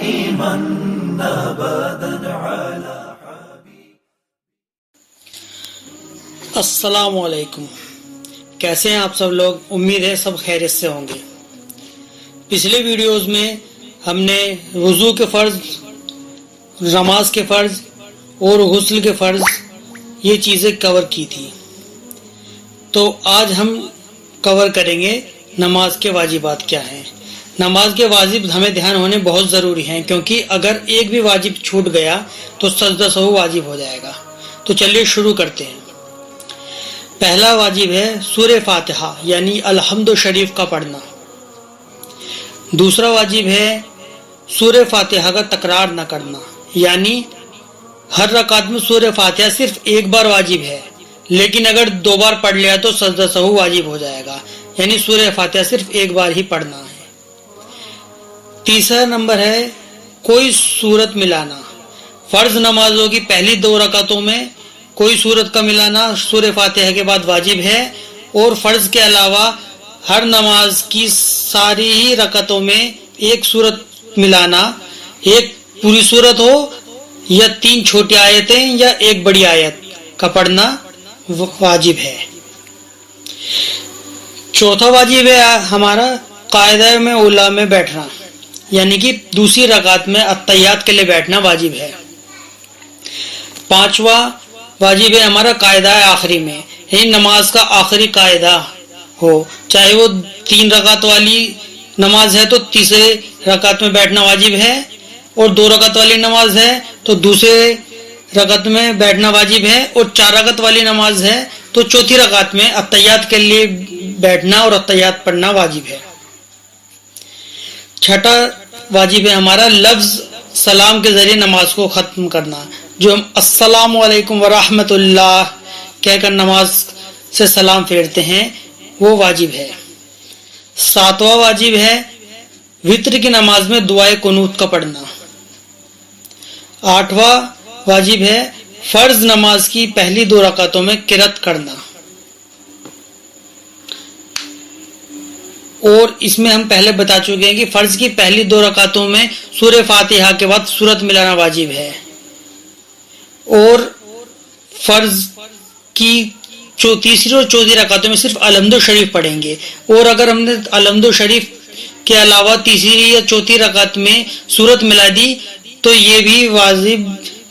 دائما أبدا على السلام علیکم، کیسے ہیں آپ سب لوگ؟ امید ہے سب خیریت سے ہوں گے۔ پچھلے ویڈیوز میں ہم نے وضو کے فرض، نماز کے فرض اور غسل کے فرض یہ چیزیں کور کی تھی، تو آج ہم کور کریں گے نماز کے واجبات کیا ہیں۔ نماز کے واجب ہمیں دھیان ہونے بہت ضروری ہیں، کیونکہ اگر ایک بھی واجب چھوٹ گیا تو سجدہ سہو واجب ہو جائے گا۔ تو چلیے شروع کرتے ہیں۔ پہلا واجب ہے سورہ فاتحہ یعنی الحمد شریف کا پڑھنا۔ دوسرا واجب ہے سورہ فاتحہ کا تکرار نہ کرنا، یعنی ہر رکعت میں سورہ فاتحہ صرف ایک بار واجب ہے، لیکن اگر دو بار پڑھ لیا تو سجدہ سہو واجب ہو جائے گا، یعنی سورہ فاتحہ صرف ایک بار ہی پڑھنا ہے۔ تیسرا نمبر ہے کوئی سورت ملانا۔ فرض نمازوں کی پہلی دو رکعتوں میں کوئی سورت کا ملانا سورہ فاتحہ کے بعد واجب ہے، اور فرض کے علاوہ ہر نماز کی ساری ہی رکعتوں میں ایک سورت ملانا، ایک پوری سورت ہو یا 3 چھوٹی آیتیں یا ایک بڑی آیت کا پڑھنا واجب ہے۔ چوتھا واجب ہے ہمارا قاعدہ میں اولا میں بیٹھنا، یعنی کہ دوسری رکعت میں التحیات کے لیے بیٹھنا واجب ہے۔ پانچواں واجب ہے ہمارا قاعدہ آخری میں، یعنی نماز کا آخری قاعدہ ہو، چاہے وہ 3 رکعت والی نماز ہے تو تیسرے رکعت میں بیٹھنا واجب ہے، اور 2 رکعت والی نماز ہے تو دوسرے رکعت میں بیٹھنا واجب ہے، اور 4 رکعت والی نماز ہے تو چوتھی رکعت میں التحیات کے لیے بیٹھنا اور التحیات پڑھنا واجب ہے۔ چھٹا واجب ہے ہمارا لفظ سلام کے ذریعے نماز کو ختم کرنا، جو ہم السلام علیکم ورحمۃ اللہ کہہ کر نماز سے سلام پھیرتے ہیں، وہ واجب ہے۔ 7واں واجب ہے وتر کی نماز میں دعائے قنوت کا پڑھنا۔ 8واں واجب ہے فرض نماز کی پہلی 2 رکعتوں میں قرات کرنا، اور اس میں ہم پہلے بتا چکے ہیں کہ فرض کی پہلی 2 رکعتوں میں سورہ فاتحہ کے بعد سورت ملانا واجب ہے، اور فرض کی تیسری اور چوتھی رکعتوں میں صرف الحمد شریف پڑھیں گے، اور اگر ہم نے الحمد شریف کے علاوہ تیسری یا چوتھی رکعت میں سورت ملا دی تو یہ بھی واجب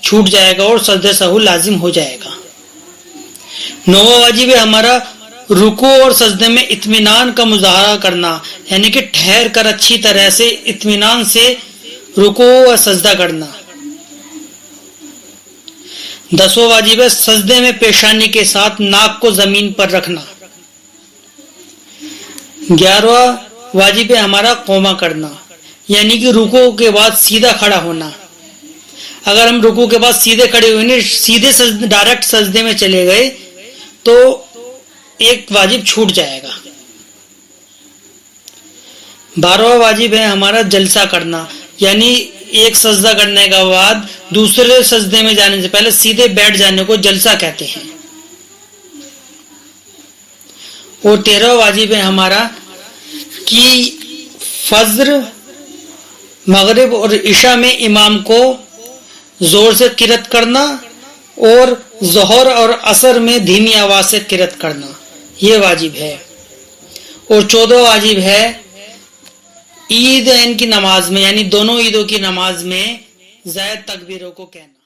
چھوٹ جائے گا اور سجدہ سہو لازم ہو جائے گا۔ 9واں واجب ہے ہمارا رکوع اور سجدے میں اطمینان کا مظاہرہ کرنا، یعنی کہ ٹھہر کر اچھی طرح سے اطمینان سے رکوع اور سجدہ کرنا۔ 10واں واجب ہے سجدے میں پیشانی کے ساتھ ناک کو زمین پر رکھنا۔ 11واں واجب ہے ہمارا قوما کرنا، یعنی کہ رکوع کے بعد سیدھا کھڑا ہونا۔ اگر ہم رکوع کے بعد سیدھے کھڑے ہوئے سیدھے ڈائریکٹ سجدے میں چلے گئے تو ایک واجب چھوٹ جائے گا۔ 12واں واجب ہے ہمارا جلسہ کرنا، یعنی ایک سجدہ کرنے کے بعد دوسرے سجدے میں جانے سے پہلے سیدھے بیٹھ جانے کو جلسہ کہتے ہیں۔ اور 13واں واجب ہے ہمارا کہ فجر، مغرب اور عشاء میں امام کو زور سے قرات کرنا، اور ظہر اور عصر میں دھیمی آواز سے قرات کرنا، یہ واجب ہے۔ اور 14واں واجب ہے عیدین کی نماز میں، یعنی دونوں عیدوں کی نماز میں زائد تکبیروں کو کہنا۔